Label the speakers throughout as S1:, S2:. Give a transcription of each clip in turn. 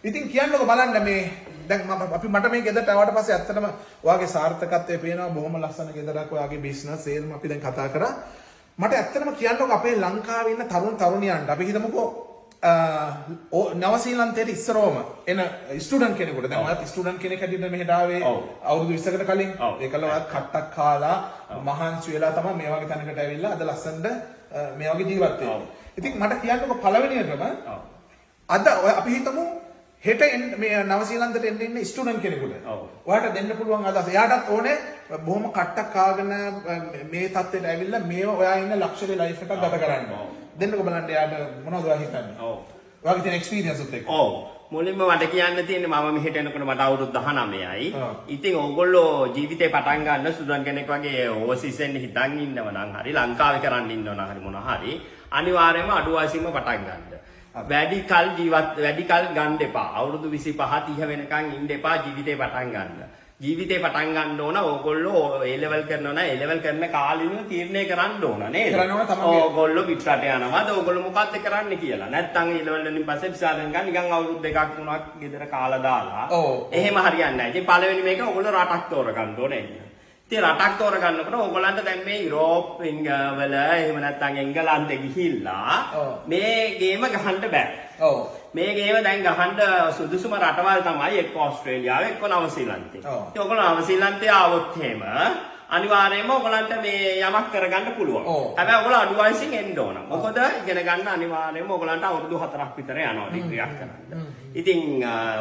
S1: ඉතින් කියන්නකො බලන්න මේ දැන් අපි මට මේ ගෙදරට ආවට පස්සේ ඇත්තටම ඔයාගේ සාර්ථකත්වය පේනවා බොහොම ලස්සන ගෙදරක් ඔයාගේ බිස්නස් ඒල්ම අපි දැන් කතා කරා මට ඇත්තටම කියන්නකො අපේ ලංකාවේ ඉන්න තරුණ තරුණියන්ට අපි හිතමුකෝ නවසීලන්තයට ඉස්සරවම එන ස්ටුඩන්ට් කෙනෙකුට දැන් ඔයත් ස්ටුඩන්ට් කෙනෙක් හැටියට මෙහෙට ආවේ අවුරුදු 20කට කලින් ඒකල ඔයත් කට්ටක් කාලා මහන්සි වෙලා තමයි මේ වගේ තැනකට ඇවිල්ලා අද ලස්සනට මේ වගේ ජීවත් වෙන්නේ. ඉතින් මට කියන්නකො පළවෙනියටම අද අපි හිතමු හෙට මේ නවසීලන්තයට එන්න ඉන්න ස්ටුඩන්ට් කෙනෙකුට ඔයාලට දෙන්න පුළුවන් අදහස. එයාටත් ඕනේ බොහොම කට්ටක් කාගෙන මේ තත්ත්වයට ඇවිල්ලා මේව ඔයා ඉන්න ලක්ෂරි ලයිෆ් එකක් ගත කරන්න. දෙන්නකො බලන්න එයාට මොනවද ඔයා හිතන්නේ? ඔයාගේ තියෙන එක්ස්පීරියන්ස් උත් එක්ක.
S2: මුලින්ම මට කියන්න තියෙන්නේ මම මෙහෙට එනකොට මට අවුරුදු 19යි. ඉතින් ඕගොල්ලෝ ජීවිතේ පටන් ගන්න ස්ටුඩන්ට් කෙනෙක් වගේ ඕවර්සීස් එන්න හිතන් ඉන්නව නම් හරි ලංකාවේ කරන් ඉන්නව නම් හරි මොනවා හරි අනිවාර්යයෙන්ම අඩුවාසියෙන්ම පටන් ගන්න. වැඩි කල් ගන්න එපා. අවුරුදු 25 30 වෙනකන් ඉන්න එපා ජීවිතේ පටන් ගන්න. ජීවිතේ පටන් ගන්න ඕන ඕගොල්ලෝ A level කරනවා නම් A level කරන කාලෙම තීරණය කරන්න ඕන නේද? ඕගොල්ලෝ පිටරට යනවාද ඕගොල්ලෝ මොකද්ද කරන්න කියලා. නැත්තම් A level වලින් පස්සේ විසාරෙන් ගන්න නිකන් අවුරුදු 2ක් 3ක් ගෙදර කාලා දාලා. එහෙම හරියන්නේ නැහැ. ඉතින් පළවෙනි මේක ඕගොල්ලෝ රටක් තෝරගන්න ඕනේ. ඉතින් රටක් තෝරගන්නකොට ඕගොල්ලන්ට දැන් මේ යුරෝප් වල එහෙම නැත්නම් එංගලන්තේ ගිහිල්ලා මේ ගේම ගහන්න බෑ. මේ ගේම දැන් ගහන්න සුදුසුම රටවල් තමයි එක්ක ඕස්ට්‍රේලියාව එක්ක නවසීලන්තේ. ඉතින් ඕගොල්ලෝ නවසීලන්තේ ආවොත් එහෙම අනිවාර්යයෙන්ම ඕගොල්ලන්ට මේ යමක් කරගන්න පුළුවන්. හැබැයි ඕගොල්ලෝ අඩු වයසින් එන්න ඕන. මොකද ඉගෙන ගන්න අනිවාර්යයෙන්ම ඕගොල්ලන්ට අවුරුදු 4ක් විතර යනවා ඩිග්‍රියක් කරන්න. ඉතින්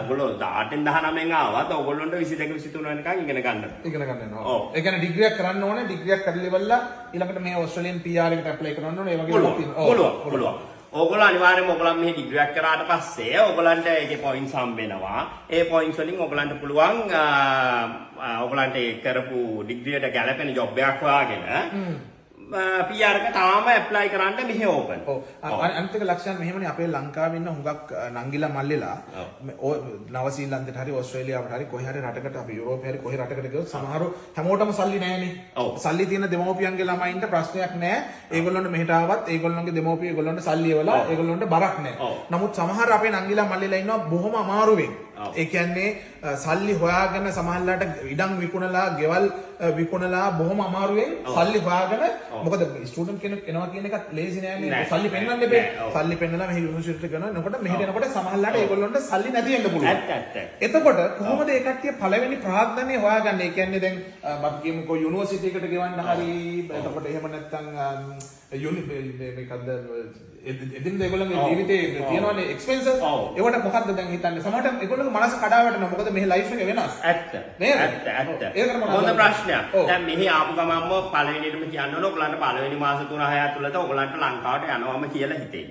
S2: ඕගොල්ලෝ 18 19 ආවත් ඕගොල්ලන්ට 22 23 වෙනකන් ඉගෙන ගන්න.
S1: ඉගෙන ගන්න වෙනවා. ඒ කියන්නේ ඩිග්‍රියක් කරන්න ඕනේ. ඩිග්‍රියක් කරලා ඉවරලා ඊළඟට මේ ඕස්ට්‍රේලියන් PR එකට ඇප්ලයි කරන්න ඕනේ. ඒ වගේ
S2: පුළුවන්. ඕගොල්ලෝ අනිවාර්යයෙන්ම ඕගොල්ලන් මෙහි ඩිග්‍රියක් කරාට පස්සේ ඕගොල්ලන්ට ඒකේ පොයින්ට්ස් හම්බ වෙනවා. ඒ පොයින්ට්ස් වලින් ඕගොල්ලන්ට පුළුවන් ඕගොල්ලන්ට කරපු ඩිග්‍රියට ගැලපෙන ජොබ් එකක් හොයාගෙන PR එක තාම ඇප්ලයි කරන්න මෙහෙ ඕපන්.
S1: අනිත් එක ලක්ෂණ මෙහෙමනේ අපේ ලංකාවේ ඉන්න හුඟක් නංගිලා මල්ලිලා නවසීලන්තයට හරි ඕස්ට්‍රේලියාවට හරි කොහේ හරි රටකට අපි යුරෝපේ හරි කොහේ රටකට ගියොත් සමහරව හැමෝටම සල්ලි නැහැනේ. සල්ලි තියෙන දෙමව්පියන්ගේ ළමයින්ට ප්‍රශ්නයක් නැහැ. ඒගොල්ලන්ට මෙහෙට ආවත් ඒගොල්ලන්ගේ දෙමව්පිය ඒගොල්ලන්ට සල්ලි එවලා ඒගොල්ලන්ට බරක් නැහැ. නමුත් සමහර අපේ නංගිලා මල්ලිලා ඉන්නවා බොහොම අමාරුවෙන්. ඒ කියන්නේ සල්ලි හොයාගෙන සමහරලාට ඉඩම් විකුණලා ගෙවල් විකුණලා බොහොම අමාරුවෙන් සල්ලි හොයාගෙන මොකද ස්ටුඩන්ට් කෙනෙක් එනවා කියන එකත් ලේසි නෑනේ සල්ලි පෙන්නන්න එපේ සල්ලි පෙන්නලා මෙහි යුනිවර්සිටි එකට යනවා එනකොට මෙහෙට එනකොට සමහරලාට ඒගොල්ලන්ට සල්ලි නැති වෙන්න පුළුවන් එතකොට කොහොමද ඒ කට්ටිය පළවෙනි ප්‍රාග්ධනය හොයාගන්නේ ඒ කියන්නේ දැන් මම කියමුකෝ යුනිවර්සිටි එකට ගෙවන්න හරි එතකොට එහෙම නැත්නම් මේකද එදින්ද ඒගොල්ලන්ගේ ජීවිතේ තියෙනවානේ එක්ස්පෙන්සස් ඒවට මොකද්ද දැන් හිතන්නේ සමහරට ඒගොල්ලන්ගේ මනස කඩා වැටෙනවා මොකද මෙහි ලයිෆ් එක වෙනස්
S2: ඇත්ත ඇත්ත ඒකට හොඳ ප්‍රශ්නයක් දැන් මෙහි ආපු ගමන්ම පළවෙනියටම කියන්න ඕන ඔයගලන්ට පළවෙනි මාස 3-6 ඇතුළත ඔයගලන්ට ලංකාවට යනවාම කියලා හිතේ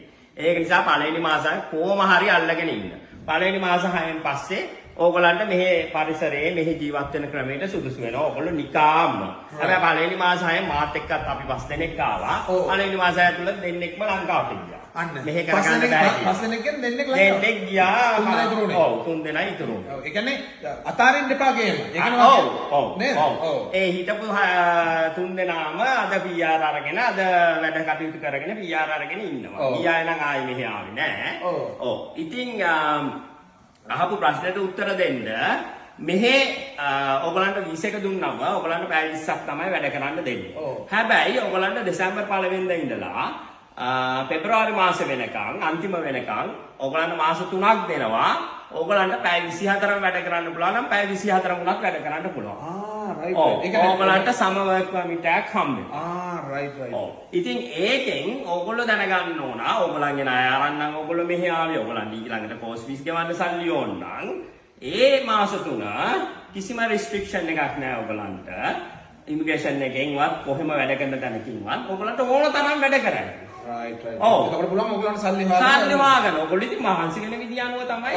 S2: ඒක නිසා පළවෙනි මාසය කොහොම හරි අල්ලගෙන ඉන්න පළවෙනි මාස 6න් පස්සේ ඕගොල්ලන්ට මෙහි පරිසරයේ මෙහි ජීවත් වෙන ක්‍රමයට සුදුසු වෙනවා. ඕගොල්ලෝ නිකාම්ම. හැබැයි පළවෙනි මාස 6 මාත් එක්කත් අපි 5 දෙනෙක් ආවා. පළවෙනි මාස ඇතුළත දෙන්නෙක්ම ලංකාවට ගියා.
S1: අන්න.
S2: මෙහෙ කරගන්න බෑ.
S1: 5 දෙනෙක්ගෙන් දෙන්නෙක් ලංකාවට.
S2: දෙන්නෙක් ගියා.
S1: 3 දෙනා ඉතුරුනේ.
S2: ඔව් 3 දෙනා ඉතුරුනේ.
S1: ඒ කියන්නේ අතාරින්න එපා ගේම.
S2: ඔව්. නේද? ඒ හිටපු 3 දෙනාම අද PR අරගෙන අද වැඩ කටයුතු කරගෙන PR අරගෙන ඉන්නවා. ගියා නම් ආයි මෙහෙ ආවේ නෑ. ඔව්. ඉතින් අහපු ප්‍රශ්නෙට උත්තර දෙන්න මෙහෙ ඔයගලන්ට වීසා එක දුන්නම ඔයගලන්ට පැය 20ක් තමයි වැඩ කරන්න දෙන්නේ. හැබැයි ඔයගලන්ට දෙසැම්බර් 1 වෙනිදා ඉඳලා පෙබරවාරි මාසෙ වෙනකන් අන්තිම වෙනකන් ඔයගලන්ට මාස 3ක් දෙනවා. ඔයගලන්ට පැය 24ක් වැඩ කරන්න පුළුවන් නම් පැය 24ක් උනත් වැඩ කරන්න පුළුවන්. රයිට්. ඔයගලන්ට සම වර්ක් පර්මිට් එකක් හම්බෙනවා.
S1: රයිට්.
S2: ඉතින් ඒකෙන් ඕගොල්ලෝ දැනගන්න ඕන ඕගොල්ලන්ගේ ණය අරන් නම් ඕගොල්ලෝ මෙහි ආවේ ඕගොල්ලන් ඊළඟට කෝස් ෆීස් ගෙවන්න සල්ලි ඕන නම් ඒ මාස 3 කිසිම රෙස්ට්‍රික්ෂන් එකක් නැහැ ඕගොල්ලන්ට ඉමිග්‍රේෂන් එකෙන්වත් කොහෙම වැඩ කරන තැනකින්වත් ඕගොල්ලන්ට ඕන තරම් වැඩ කරන්න.
S1: රයිට්. ඒකට පුළුවන් ඕගොල්ලන්ට සල්ලි
S2: හොයාගන්න. ඕගොල්ලෝ ඉතින් මහන්සි වෙන විදිය අනුව තමයි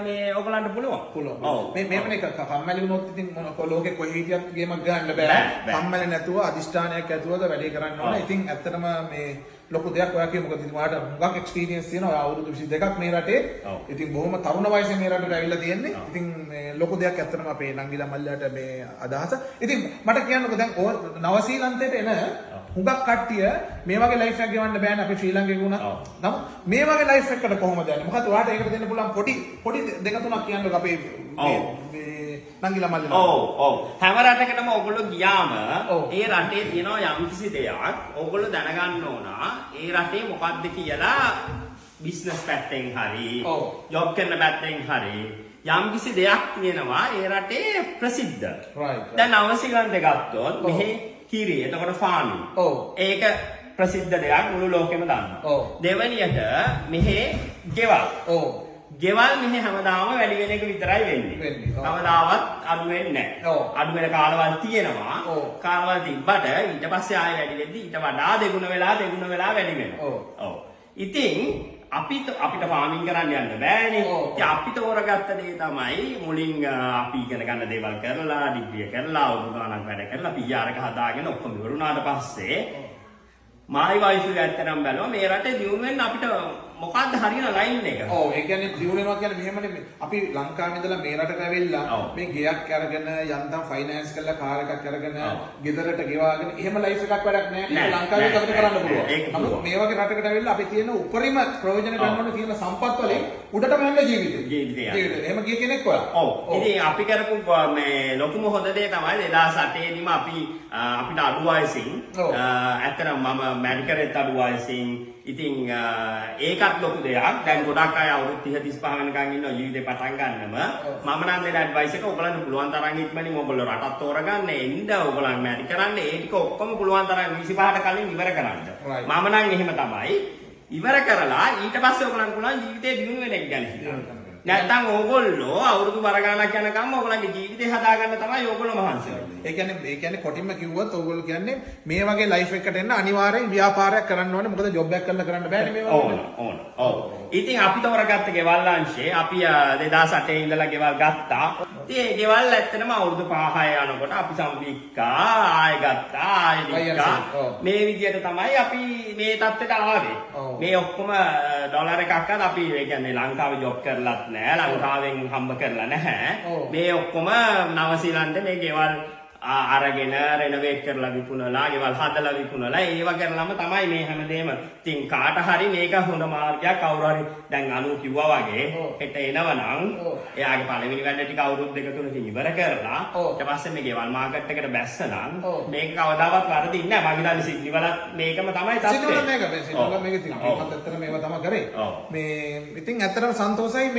S2: මේ ඕගොල්ලන්ට පුළුවන්.
S1: ඔව්. මේකනේ කම්මැලි වුණොත් ඉතින් ලෝකේ කොහේ හිටියත් ගේමක් ගන්න බෑ. කම්මැලි නැතුව අදිෂ්ඨානයක් ඇතුවද වැඩේ කරන්න ඕනේ. ඉතින් ඇත්තටම මේ ලොකු දෙයක් ඔයා කියමු මොකද ඉතින් ඔයාට හුඟක් එක්ස්පීරියන්ස් තියෙනවා. ඔයා අවුරුදු 22ක් මේ රටේ. ඉතින් බොහොම තරුණ වයසේ මේ රටට ඇවිල්ලා තියෙන්නේ. ඉතින් මේ ලොකු දෙයක් ඇත්තටම අපේ නංගිලා මල්ලට මේ අදහස. ඉතින් මට කියන්නකෝ දැන් නවසීලන්තයට එන හුඟක් කට්ටිය මේ වගේ ලයිෆ් එකක් ගෙවන්න බෑනේ අපි ශ්‍රී ලංකාවේ වුණා.
S2: ඔව්.
S1: නමුත් මේ වගේ ලයිෆ් එකකට කොහොමද යන්නේ? මොකද ඔයාලට ඒකට දෙන්න පුළුවන් පොඩි දෙක තුනක් කියන්නකෝ අපේ මේ නංගිලා මල්ලිලා.
S2: ඔව්. හැම රටකටම ඔයගොල්ලෝ ගියාම
S1: ඔව්.
S2: ඒ රටේ තියෙනවා යම්කිසි දෙයක් ඔයගොල්ලෝ දැනගන්න ඕන. ඒ රටේ මොකක්ද කියලා බිස්නස් පැත්තෙන් හරි,
S1: ඔව්.
S2: ජොබ් කරන පැත්තෙන් හරි යම්කිසි දෙයක් තියෙනවා ඒ රටේ ප්‍රසිද්ධ.
S1: Right.
S2: දැන් නවසීලන්තේ ගත්තොත් මෙහි කිරි, එතකොට ෆාමින්.
S1: ඔව්.
S2: ඒක ප්‍රසිද්ධ දෙයක් මුළු ලෝකෙම දන්නවා.
S1: ඔව්.
S2: දෙවැනියට මෙහි ගෙවල්.
S1: ඔව්.
S2: ගෙවල් මෙහි හැමදාම වැඩි වෙන එක විතරයි වෙන්නේ.
S1: ඔව්.
S2: කවදාවත් අඩු වෙන්නේ නැහැ.
S1: ඔව්.
S2: අඩු වෙන කාලවල් තියෙනවා.
S1: ඔව්.
S2: කාලවල් තිබ්බට ඊට පස්සේ ආයෙ වැඩි වෙද්දී ඊට වඩා දෙගුණ වෙලා වැඩි වෙනවා.
S1: ඔව්.
S2: ඔව්. ඉතින් අපිට ෆාමින් කරන්න යන්න බෑනේ.
S1: ඔව්.
S2: ඉතින් අපි තෝරගත්ත දේ තමයි මුලින් අපි ඉගෙන ගන්න දේවල් කරලා, ඩිග්‍රිය කරලා, උගානක් වැඩ කරලා, PR එක හදාගෙන ඔක්කොම ඉවරුණාට පස්සේ මායි වයිෆ් එක ඇත්තටම බැලුවා මේ රටේ දියුණු වෙන්න අපිට මොකක්ද හරියන ලයින් එක.
S1: ඔව් ඒ කියන්නේ දියුණු වෙනවා කියන්නේ මෙහෙමනේ අපි ලංකාවේ ඉඳලා මේ රටට ඇවිල්ලා
S2: ඔව්.
S1: මේ ගෙයක් අරගෙන යන්තම් ෆයිනෑන්ස් කරලා කාර් එකක් අරගෙන
S2: ඔව්.
S1: ගෙදරට ගෙවාගෙන එහෙම ලයිෆ් එකක් වැඩක් නැහැ.
S2: නෑ,
S1: ඒක ලංකාවේ
S2: නෑ,
S1: අපිට කරන්න
S2: නෑ,
S1: පුළුවන්.
S2: ඒක
S1: නමුත්
S2: පුළුවන්.
S1: මේ වගේ රටකට ඇවිල්ලා අපි තියෙන උපරිම ප්‍රයෝජන ගන්න ඕනේ තියෙන සම්පත් වලින් උඩටම යන්න ජීවිතේ.
S2: ජීවිතේ.
S1: එහෙම ගිය කෙනෙක් ඔයා.
S2: ඔව්. ඉතින් අපි කරපු මේ ලොකුම හොඳ දේ තමයි 2008 දීම අපි අපිට අඩු වයසින්
S1: ඔව්.
S2: ඇත්තටම මම මැරි කරෙත් අඩු වයසින් ඉතින් ඒකත් ලොකු දෙයක්. දැන් ගොඩක් අය අවුරුදු 30 35 වෙනකන් ඉන්නවා ජීවිතේ පටන් ගන්නම. මම නම් දෙන ඇඩ්වයිස් එක ඔයගලන්ට පුළුවන් තරම් ඉක්මනින් ඔයගොල්ලෝ රටත් තෝරගන්න එන්න ඔයගලන් මැරි කරන්න ඒ ටික ඔක්කොම පුළුවන් තරම් 25ට කලින් ඉවර කරන්න.
S1: Right.
S2: මම නම් එහෙම තමයි. ඉවර කරලා ඊට පස්සේ ඔයගලන් පුළුවන් ජීවිතේ දිනු වෙන එක ගැන හිතන්න. නැත්තම් ඕගොල්ලෝ අවුරුදු බර ගණනක් යනකම් ඔයගලන්ගේ ජීවිතේ හදාගන්න තමයි ඔයගොල්ලෝ මහන්සි වෙන්නේ.
S1: ඒ කියන්නේ කොටින්ම කිව්වොත් ඕගොල්ලෝ කියන්නේ මේ වගේ ලයිෆ් එකකට එන්න අනිවාර්යෙන් ව්‍යාපාරයක් කරන්න ඕනේ. මොකද ජොබ් එකක් කරලා කරන්න බෑනේ මේ වගේ.
S2: ඕන. ඔව්. ඉතින් අපි තෝරගත්ත ගෙවල් අංශේ අපි 2008 ඉඳලා ගෙවල් ගත්තා. ඉතින් ඒ ගෙවල් ඇත්තටම අවුරුදු 5 යනකොට අපි සම්පික්කා ආයෙ ගත්තා ආයෙ වික්කා.
S1: ඔව්.
S2: මේ විදිහට තමයි අපි මේ තත්ත්වයට ආවේ.
S1: ඔව්.
S2: මේ ඔක්කොම ඩොලර් එකක් අද අපි ඒ කියන්නේ ලංකාවේ ජොබ් කරලත් නෑ ලංකාවෙන් හම්බ කරලා නැහැ.
S1: ඔව්.
S2: මේ ඔක්කොම නවසීලන්තේ මේ ගෙවල් අරගෙන රෙනොවේට් කරලා විකුණලා ගෙවල් හදලා විකුණලා ඒව කරලම තමයි මේ හැමදේම. ඉතින් කාට හරි මේක හොඳ මාර්ගයක් කවුරු හරි දැන් අනු කිව්වා වගේ හෙට එනවනම් එයාගේ පළවෙනි වැඩ ටික අවුරුදු 2-3කින් ඉවර කරලා ඊට පස්සේ මේ ගෙවල් මාකට් එකට බැස්සනම් මේක කවදාවත් වරදින්නේ නැහැ. මගේ දන්නේ සිඩ්නි වලත් මේකම තමයි තත්ත්වය.
S1: සිඩ්නි වල මේක තියෙනවා. මේක තියෙනවා. ඒකත් ඇත්තට මේව තමයි කරේ. මේ ඉතින් ඇත්තටම සන්තෝෂයි